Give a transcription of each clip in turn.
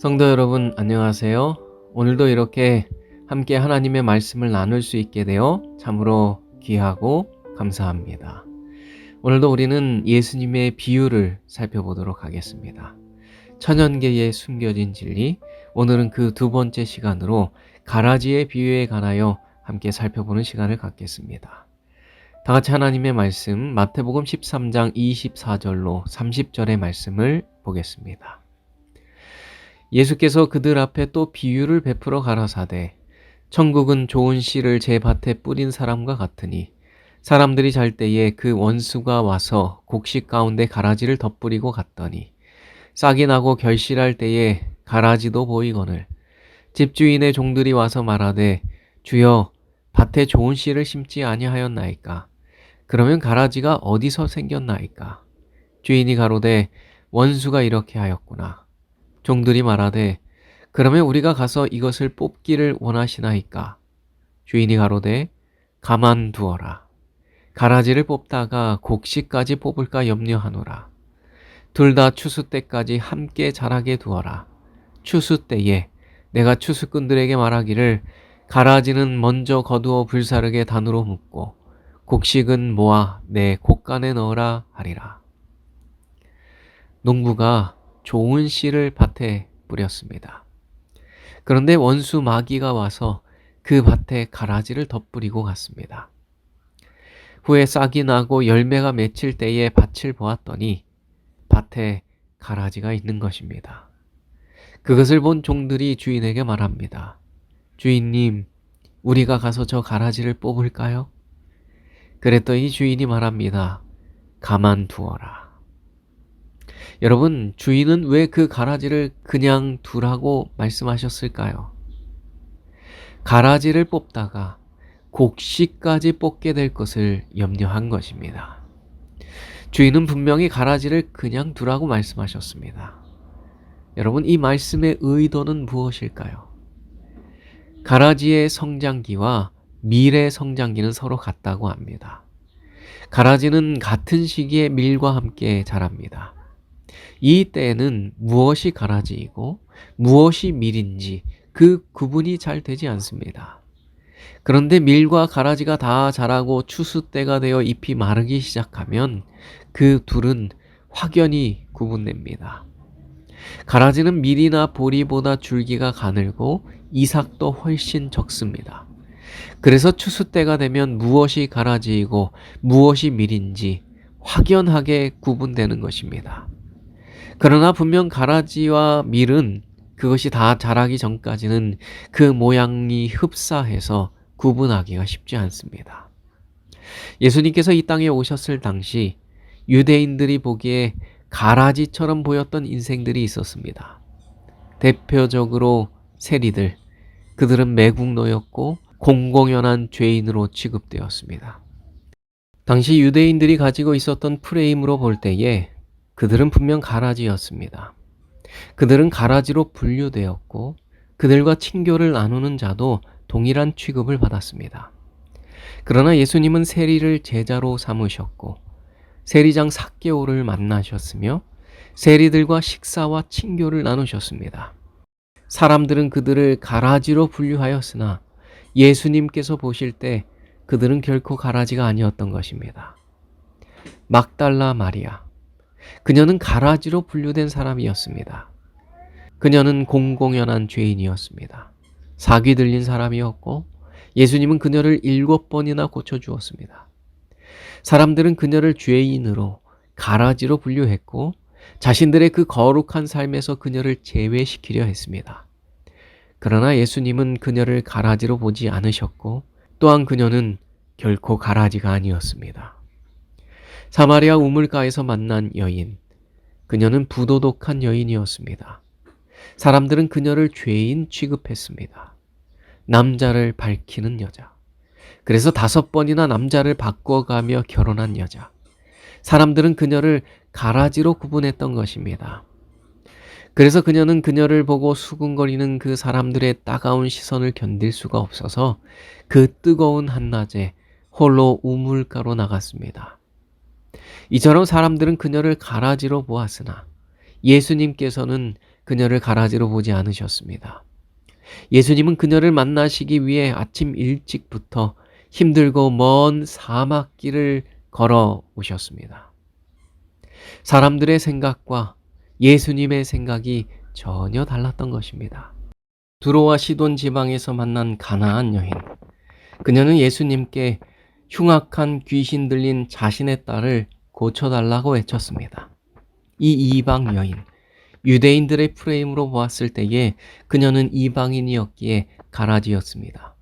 성도 여러분, 안녕하세요. 오늘도 이렇게 함께 하나님의 말씀을 나눌 수 있게 되어 참으로 귀하고 감사합니다. 오늘도 우리는 예수님의 비유를 살펴보도록 하겠습니다. 천연계에 숨겨진 진리, 오늘은 그 두 번째 시간으로 가라지의 비유에 관하여 함께 살펴보는 시간을 갖겠습니다. 다 같이 하나님의 말씀, 마태복음 13장 24절로 30절의 말씀을 보겠습니다. 예수께서 그들 앞에 또 비유를 베풀어 가라사대 천국은 좋은 씨를 제 밭에 뿌린 사람과 같으니 사람들이 잘 때에 그 원수가 와서 곡식 가운데 가라지를 덧뿌리고 갔더니 싹이 나고 결실할 때에 가라지도 보이거늘 집주인의 종들이 와서 말하되 주여 밭에 좋은 씨를 심지 아니하였나이까. 그러면 가라지가 어디서 생겼나이까. 주인이 가로되 원수가 이렇게 하였구나. 종들이 말하되 그러면 우리가 가서 이것을 뽑기를 원하시나이까. 주인이 가로되 가만두어라. 가라지를 뽑다가 곡식까지 뽑을까 염려하노라. 둘 다 추수 때까지 함께 자라게 두어라. 추수 때에 내가 추수꾼들에게 말하기를 가라지는 먼저 거두어 불사르게 단으로 묶고 곡식은 모아 내 곡간에 넣으라 하리라. 농부가 좋은 씨를 밭에 뿌렸습니다. 그런데 원수 마귀가 와서 그 밭에 가라지를 덧뿌리고 갔습니다. 후에 싹이 나고 열매가 맺힐 때에 밭을 보았더니 밭에 가라지가 있는 것입니다. 그것을 본 종들이 주인에게 말합니다. 주인님, 우리가 가서 저 가라지를 뽑을까요? 그랬더니 주인이 말합니다. 가만두어라. 여러분, 주인은 왜 그 가라지를 그냥 두라고 말씀하셨을까요? 가라지를 뽑다가 곡식까지 뽑게 될 것을 염려한 것입니다. 주인은 분명히 가라지를 그냥 두라고 말씀하셨습니다. 여러분, 이 말씀의 의도는 무엇일까요? 가라지의 성장기와 밀의 성장기는 서로 같다고 합니다. 가라지는 같은 시기에 밀과 함께 자랍니다. 이 때에는 무엇이 가라지이고 무엇이 밀인지 그 구분이 잘 되지 않습니다. 그런데 밀과 가라지가 다 자라고 추수 때가 되어 잎이 마르기 시작하면 그 둘은 확연히 구분됩니다. 가라지는 밀이나 보리보다 줄기가 가늘고 이삭도 훨씬 적습니다. 그래서 추수 때가 되면 무엇이 가라지이고 무엇이 밀인지 확연하게 구분되는 것입니다. 그러나 분명 가라지와 밀은 그것이 다 자라기 전까지는 그 모양이 흡사해서 구분하기가 쉽지 않습니다. 예수님께서 이 땅에 오셨을 당시 유대인들이 보기에 가라지처럼 보였던 인생들이 있었습니다. 대표적으로 세리들, 그들은 매국노였고 공공연한 죄인으로 취급되었습니다. 당시 유대인들이 가지고 있었던 프레임으로 볼 때에 그들은 분명 가라지였습니다. 그들은 가라지로 분류되었고 그들과 친교를 나누는 자도 동일한 취급을 받았습니다. 그러나 예수님은 세리를 제자로 삼으셨고 세리장 삭개오를 만나셨으며 세리들과 식사와 친교를 나누셨습니다. 사람들은 그들을 가라지로 분류하였으나 예수님께서 보실 때 그들은 결코 가라지가 아니었던 것입니다. 막달라 마리아, 그녀는 가라지로 분류된 사람이었습니다. 그녀는 공공연한 죄인이었습니다. 사귀 들린 사람이었고 예수님은 그녀를 7번이나 고쳐주었습니다. 사람들은 그녀를 죄인으로 가라지로 분류했고 자신들의 그 거룩한 삶에서 그녀를 제외시키려 했습니다. 그러나 예수님은 그녀를 가라지로 보지 않으셨고 또한 그녀는 결코 가라지가 아니었습니다. 사마리아 우물가에서 만난 여인, 그녀는 부도덕한 여인이었습니다. 사람들은 그녀를 죄인 취급했습니다. 남자를 밝히는 여자, 그래서 5번이나 남자를 바꿔가며 결혼한 여자, 사람들은 그녀를 가라지로 구분했던 것입니다. 그래서 그녀를 보고 수군거리는 그 사람들의 따가운 시선을 견딜 수가 없어서 그 뜨거운 한낮에 홀로 우물가로 나갔습니다. 이처럼 사람들은 그녀를 가라지로 보았으나 예수님께서는 그녀를 가라지로 보지 않으셨습니다. 예수님은 그녀를 만나시기 위해 아침 일찍부터 힘들고 먼 사막길을 걸어 오셨습니다. 사람들의 생각과 예수님의 생각이 전혀 달랐던 것입니다. 두로와 시돈 지방에서 만난 가나안 여인. 그녀는 예수님께 흉악한 귀신 들린 자신의 딸을 고쳐달라고 외쳤습니다. 이 이방 여인, 유대인들의 프레임으로 보았을 때에 그녀는 이방인이었기에 가라지였습니다.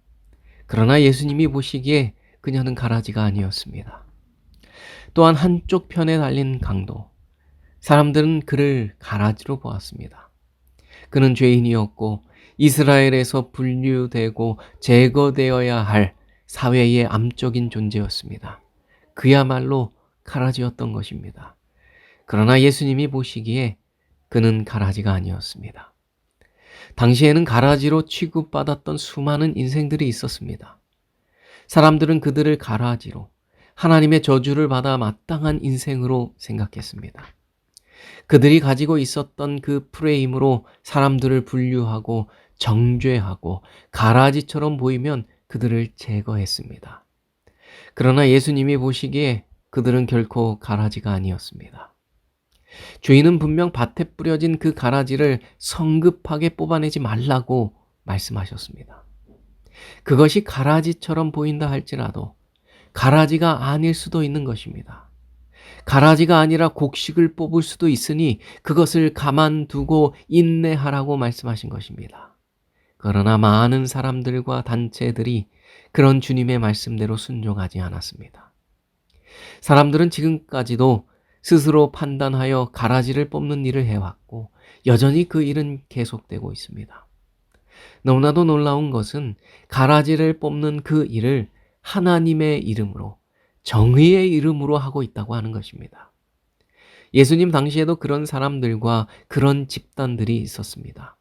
그러나 예수님이 보시기에 그녀는 가라지가 아니었습니다. 또한 한쪽 편에 달린 강도, 사람들은 그를 가라지로 보았습니다. 그는 죄인이었고 이스라엘에서 분류되고 제거되어야 할 사회의 암적인 존재였습니다. 그야말로 가라지였던 것입니다. 그러나 예수님이 보시기에 그는 가라지가 아니었습니다. 당시에는 가라지로 취급받았던 수많은 인생들이 있었습니다. 사람들은 그들을 가라지로 하나님의 저주를 받아 마땅한 인생으로 생각했습니다. 그들이 가지고 있었던 그 프레임으로 사람들을 분류하고 정죄하고 가라지처럼 보이면 그들을 제거했습니다. 그러나 예수님이 보시기에 그들은 결코 가라지가 아니었습니다. 죄인은 분명 밭에 뿌려진 그 가라지를 성급하게 뽑아내지 말라고 말씀하셨습니다. 그것이 가라지처럼 보인다 할지라도 가라지가 아닐 수도 있는 것입니다. 가라지가 아니라 곡식을 뽑을 수도 있으니 그것을 가만두고 인내하라고 말씀하신 것입니다. 그러나 많은 사람들과 단체들이 그런 주님의 말씀대로 순종하지 않았습니다. 사람들은 지금까지도 스스로 판단하여 가라지를 뽑는 일을 해왔고 여전히 그 일은 계속되고 있습니다. 너무나도 놀라운 것은 가라지를 뽑는 그 일을 하나님의 이름으로, 정의의 이름으로 하고 있다고 하는 것입니다. 예수님 당시에도 그런 사람들과 그런 집단들이 있었습니다.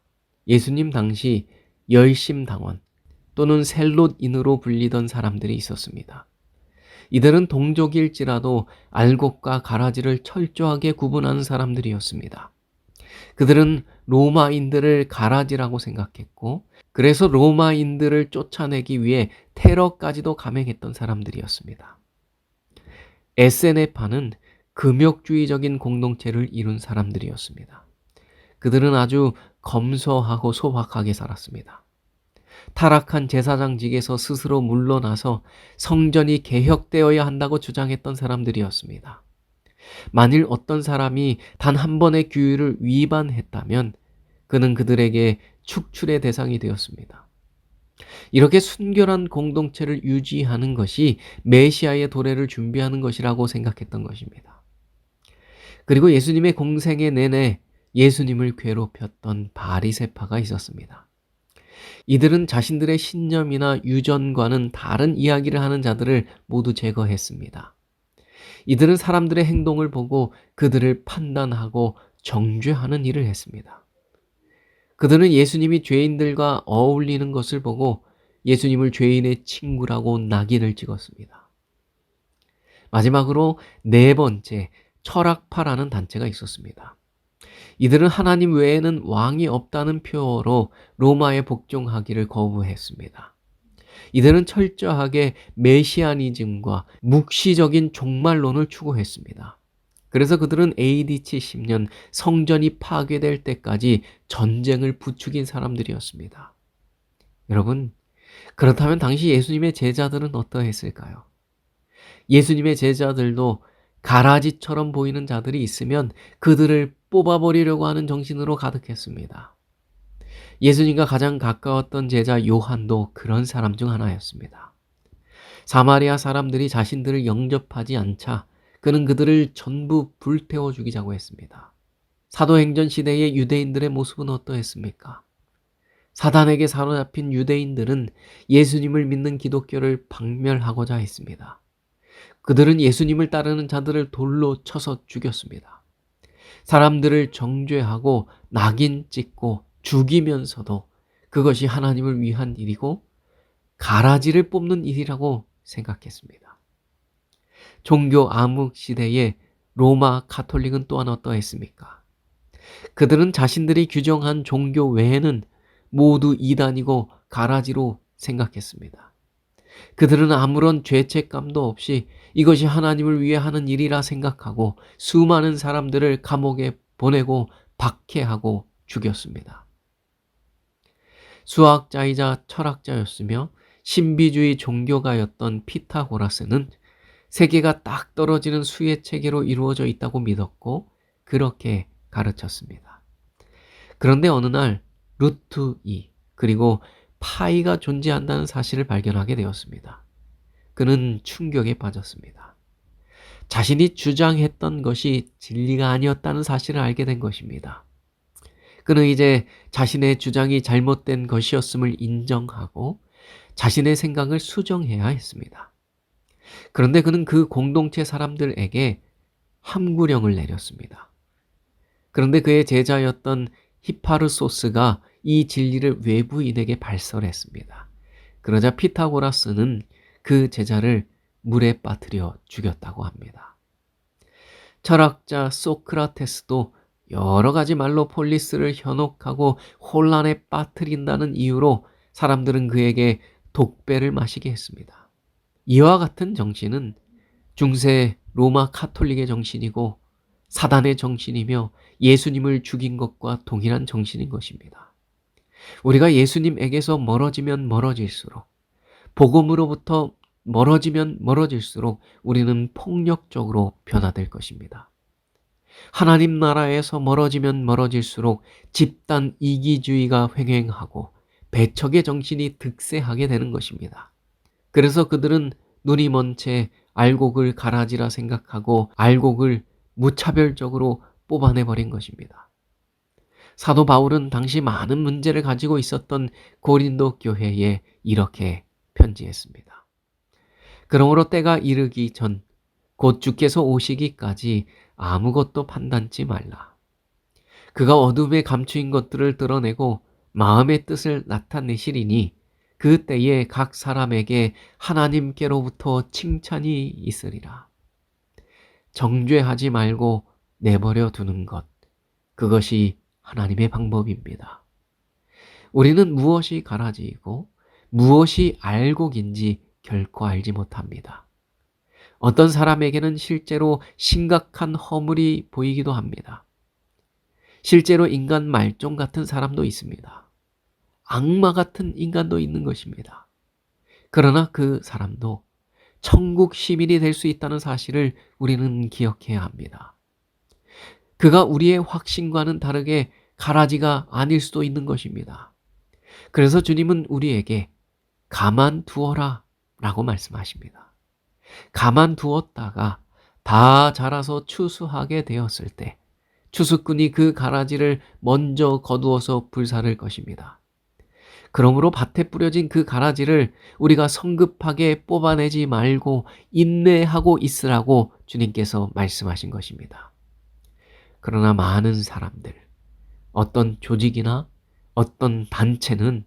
예수님 당시 열심당원 또는 셀롯인으로 불리던 사람들이 있었습니다. 이들은 동족일지라도 알곡과 가라지를 철저하게 구분하는 사람들이었습니다. 그들은 로마인들을 가라지라고 생각했고 그래서 로마인들을 쫓아내기 위해 테러까지도 감행했던 사람들이었습니다. 에세네파는 금욕주의적인 공동체를 이룬 사람들이었습니다. 그들은 아주 검소하고 소박하게 살았습니다. 타락한 제사장직에서 스스로 물러나서 성전이 개혁되어야 한다고 주장했던 사람들이었습니다. 만일 어떤 사람이 단 한 번의 규율을 위반했다면 그는 그들에게 축출의 대상이 되었습니다. 이렇게 순결한 공동체를 유지하는 것이 메시아의 도래를 준비하는 것이라고 생각했던 것입니다. 그리고 예수님의 공생애 내내 예수님을 괴롭혔던 바리새파가 있었습니다. 이들은 자신들의 신념이나 유전과는 다른 이야기를 하는 자들을 모두 제거했습니다. 이들은 사람들의 행동을 보고 그들을 판단하고 정죄하는 일을 했습니다. 그들은 예수님이 죄인들과 어울리는 것을 보고 예수님을 죄인의 친구라고 낙인을 찍었습니다. 마지막으로 네 번째, 철학파라는 단체가 있었습니다. 이들은 하나님 외에는 왕이 없다는 표어로 로마에 복종하기를 거부했습니다. 이들은 철저하게 메시아니즘과 묵시적인 종말론을 추구했습니다. 그래서 그들은 AD 70년 성전이 파괴될 때까지 전쟁을 부추긴 사람들이었습니다. 여러분, 그렇다면 당시 예수님의 제자들은 어떠했을까요? 예수님의 제자들도 가라지처럼 보이는 자들이 있으면 그들을 뽑아버리려고 하는 정신으로 가득했습니다. 예수님과 가장 가까웠던 제자 요한도 그런 사람 중 하나였습니다. 사마리아 사람들이 자신들을 영접하지 않자 그는 그들을 전부 불태워 죽이자고 했습니다. 사도행전 시대의 유대인들의 모습은 어떠했습니까? 사단에게 사로잡힌 유대인들은 예수님을 믿는 기독교를 박멸하고자 했습니다. 그들은 예수님을 따르는 자들을 돌로 쳐서 죽였습니다. 사람들을 정죄하고 낙인 찍고 죽이면서도 그것이 하나님을 위한 일이고 가라지를 뽑는 일이라고 생각했습니다. 종교 암흑 시대에 로마 가톨릭은 또한 어떠했습니까? 그들은 자신들이 규정한 종교 외에는 모두 이단이고 가라지로 생각했습니다. 그들은 아무런 죄책감도 없이 이것이 하나님을 위해 하는 일이라 생각하고 수많은 사람들을 감옥에 보내고 박해하고 죽였습니다. 수학자이자 철학자였으며 신비주의 종교가였던 피타고라스는 세계가 딱 떨어지는 수의 체계로 이루어져 있다고 믿었고 그렇게 가르쳤습니다. 그런데 어느 날 루트 2 그리고 파이가 존재한다는 사실을 발견하게 되었습니다. 그는 충격에 빠졌습니다. 자신이 주장했던 것이 진리가 아니었다는 사실을 알게 된 것입니다. 그는 이제 자신의 주장이 잘못된 것이었음을 인정하고 자신의 생각을 수정해야 했습니다. 그런데 그는 그 공동체 사람들에게 함구령을 내렸습니다. 그런데 그의 제자였던 히파르소스가 이 진리를 외부인에게 발설했습니다. 그러자 피타고라스는 그 제자를 물에 빠뜨려 죽였다고 합니다. 철학자 소크라테스도 여러 가지 말로 폴리스를 현혹하고 혼란에 빠뜨린다는 이유로 사람들은 그에게 독배를 마시게 했습니다. 이와 같은 정신은 중세 로마 카톨릭의 정신이고 사단의 정신이며 예수님을 죽인 것과 동일한 정신인 것입니다. 우리가 예수님에게서 멀어지면 멀어질수록 복음으로부터 멀어지면 멀어질수록 우리는 폭력적으로 변화될 것입니다. 하나님 나라에서 멀어지면 멀어질수록 집단 이기주의가 횡행하고 배척의 정신이 득세하게 되는 것입니다. 그래서 그들은 눈이 먼 채 알곡을 가라지라 생각하고 알곡을 무차별적으로 뽑아내버린 것입니다. 사도 바울은 당시 많은 문제를 가지고 있었던 고린도 교회에 이렇게 편지했습니다. 그러므로 때가 이르기 전 곧 주께서 오시기까지 아무것도 판단치 말라. 그가 어둠에 감추인 것들을 드러내고 마음의 뜻을 나타내시리니 그 때에 각 사람에게 하나님께로부터 칭찬이 있으리라. 정죄하지 말고 내버려 두는 것, 그것이 하나님의 방법입니다. 우리는 무엇이 가라지이고 무엇이 알곡인지 결코 알지 못합니다. 어떤 사람에게는 실제로 심각한 허물이 보이기도 합니다. 실제로 인간 말종 같은 사람도 있습니다. 악마 같은 인간도 있는 것입니다. 그러나 그 사람도 천국 시민이 될 수 있다는 사실을 우리는 기억해야 합니다. 그가 우리의 확신과는 다르게 가라지가 아닐 수도 있는 것입니다. 그래서 주님은 우리에게 가만두어라 라고 말씀하십니다. 가만두었다가 다 자라서 추수하게 되었을 때 추수꾼이 그 가라지를 먼저 거두어서 불사를 것입니다. 그러므로 밭에 뿌려진 그 가라지를 우리가 성급하게 뽑아내지 말고 인내하고 있으라고 주님께서 말씀하신 것입니다. 그러나 많은 사람들, 어떤 조직이나 어떤 단체는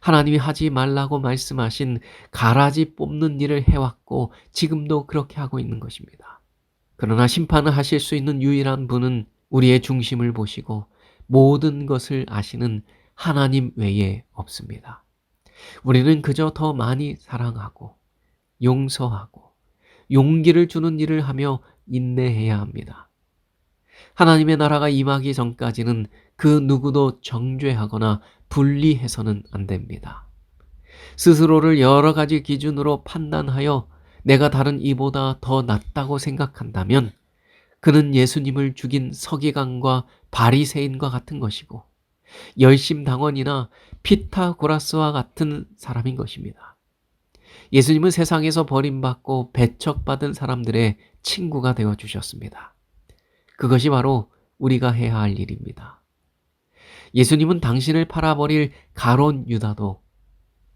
하나님이 하지 말라고 말씀하신 가라지 뽑는 일을 해왔고 지금도 그렇게 하고 있는 것입니다. 그러나 심판을 하실 수 있는 유일한 분은 우리의 중심을 보시고 모든 것을 아시는 하나님 외에 없습니다. 우리는 그저 더 많이 사랑하고 용서하고 용기를 주는 일을 하며 인내해야 합니다. 하나님의 나라가 임하기 전까지는 그 누구도 정죄하거나 분리해서는 안 됩니다. 스스로를 여러 가지 기준으로 판단하여 내가 다른 이보다 더 낫다고 생각한다면 그는 예수님을 죽인 서기관과 바리새인과 같은 것이고 열심당원이나 피타고라스와 같은 사람인 것입니다. 예수님은 세상에서 버림받고 배척받은 사람들의 친구가 되어주셨습니다. 그것이 바로 우리가 해야 할 일입니다. 예수님은 당신을 팔아버릴 가론 유다도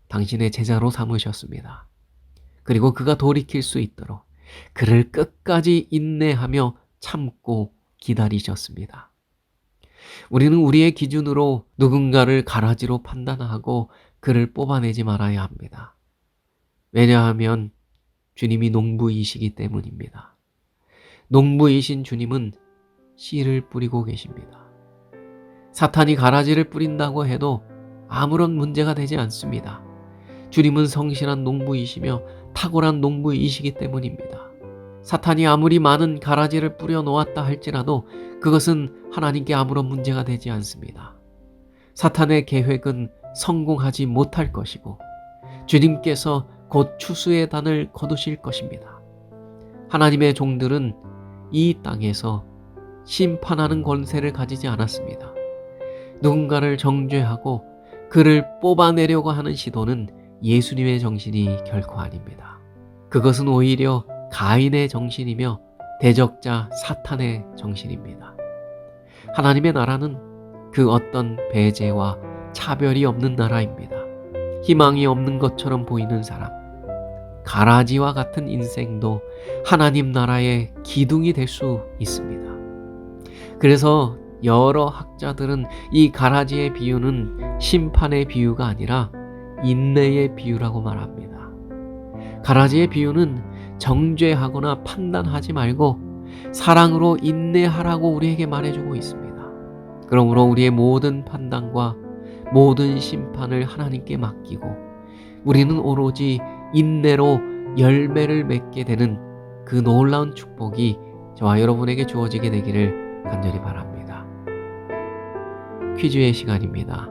당신의 제자로 삼으셨습니다. 그리고 그가 돌이킬 수 있도록 그를 끝까지 인내하며 참고 기다리셨습니다. 우리는 우리의 기준으로 누군가를 가라지로 판단하고 그를 뽑아내지 말아야 합니다. 왜냐하면 주님이 농부이시기 때문입니다. 농부이신 주님은 씨를 뿌리고 계십니다. 사탄이 가라지를 뿌린다고 해도 아무런 문제가 되지 않습니다. 주님은 성실한 농부이시며 탁월한 농부이시기 때문입니다. 사탄이 아무리 많은 가라지를 뿌려 놓았다 할지라도 그것은 하나님께 아무런 문제가 되지 않습니다. 사탄의 계획은 성공하지 못할 것이고 주님께서 곧 추수의 단을 거두실 것입니다. 하나님의 종들은 이 땅에서 심판하는 권세를 가지지 않았습니다. 누군가를 정죄하고 그를 뽑아내려고 하는 시도는 예수님의 정신이 결코 아닙니다. 그것은 오히려 가인의 정신이며 대적자 사탄의 정신입니다. 하나님의 나라는 그 어떤 배제와 차별이 없는 나라입니다. 희망이 없는 것처럼 보이는 사람, 가라지와 같은 인생도 하나님 나라의 기둥이 될 수 있습니다. 그래서 여러 학자들은 이 가라지의 비유는 심판의 비유가 아니라 인내의 비유라고 말합니다. 가라지의 비유는 정죄하거나 판단하지 말고 사랑으로 인내하라고 우리에게 말해주고 있습니다. 그러므로 우리의 모든 판단과 모든 심판을 하나님께 맡기고 우리는 오로지 인내로 열매를 맺게 되는 그 놀라운 축복이 저와 여러분에게 주어지게 되기를 간절히 바랍니다. 퀴즈의 시간입니다.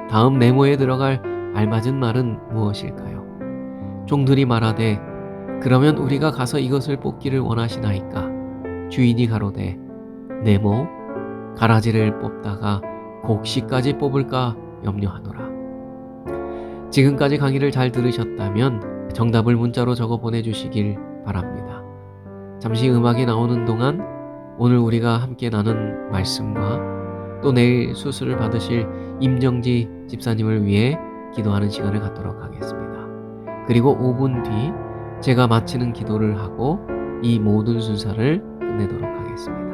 다음 네모에 들어갈 알맞은 말은 무엇일까요? 종들이 말하되 그러면 우리가 가서 이것을 뽑기를 원하시나이까? 주인이 가로되 네모 가라지를 뽑다가 곡식까지 뽑을까 염려하노라. 지금까지 강의를 잘 들으셨다면 정답을 문자로 적어 보내주시길 바랍니다. 잠시 음악이 나오는 동안 오늘 우리가 함께 나눈 말씀과 또 내일 수술을 받으실 임정지 집사님을 위해 기도하는 시간을 갖도록 하겠습니다. 그리고 5분 뒤 제가 마치는 기도를 하고 이 모든 순서를 끝내도록 하겠습니다.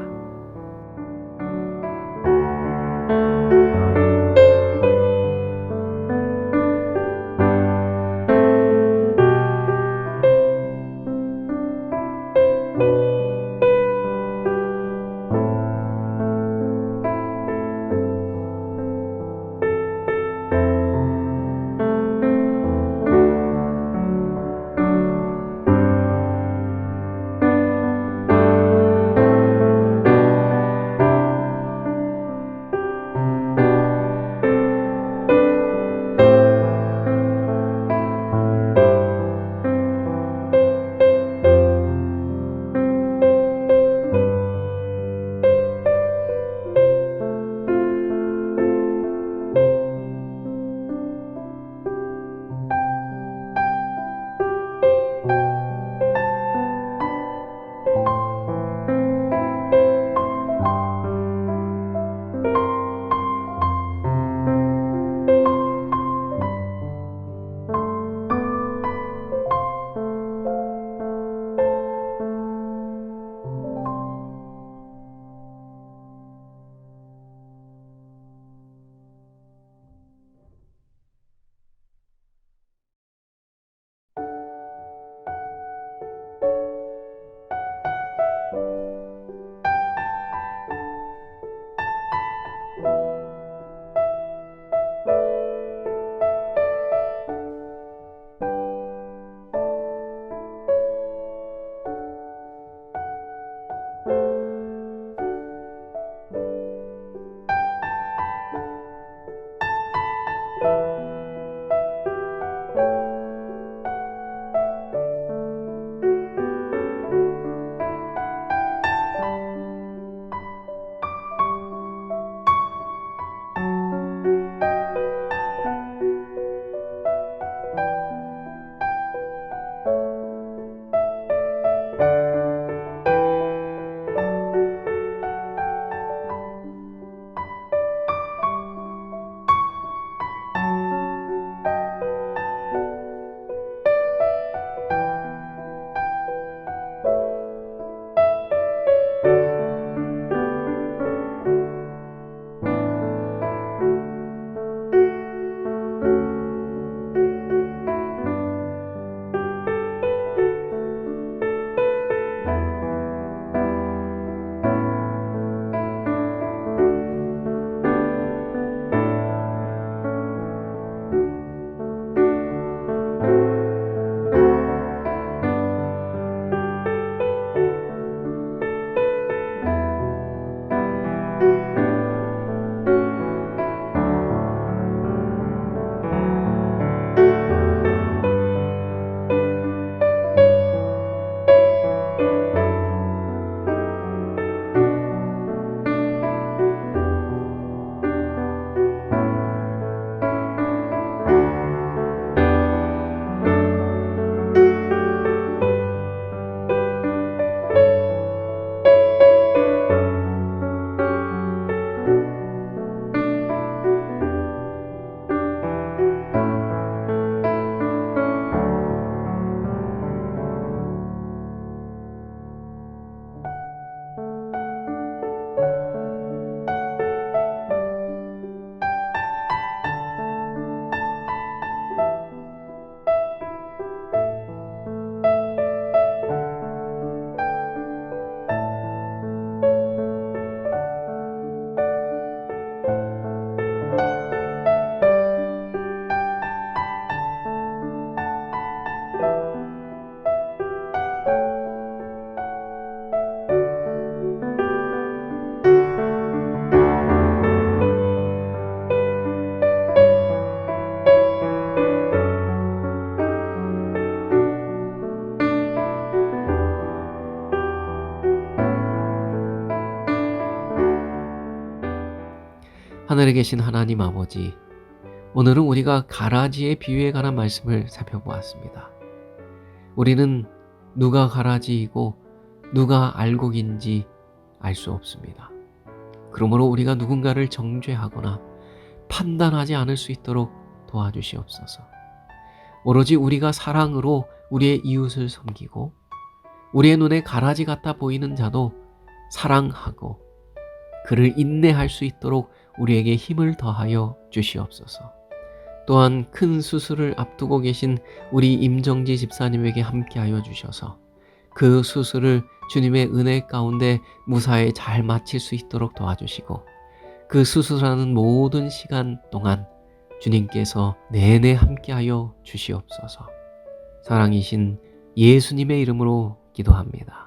하늘에 계신 하나님 아버지, 오늘은 우리가 가라지의 비유에 관한 말씀을 살펴보았습니다. 우리는 누가 가라지이고 누가 알곡인지 알 수 없습니다. 그러므로 우리가 누군가를 정죄하거나 판단하지 않을 수 있도록 도와주시옵소서. 오로지 우리가 사랑으로 우리의 이웃을 섬기고 우리의 눈에 가라지 같아 보이는 자도 사랑하고 그를 인내할 수 있도록 우리에게 힘을 더하여 주시옵소서. 또한 큰 수술을 앞두고 계신 우리 임정지 집사님에게 함께하여 주셔서 그 수술을 주님의 은혜 가운데 무사히 잘 마칠 수 있도록 도와주시고 그 수술하는 모든 시간 동안 주님께서 내내 함께하여 주시옵소서. 사랑이신 예수님의 이름으로 기도합니다.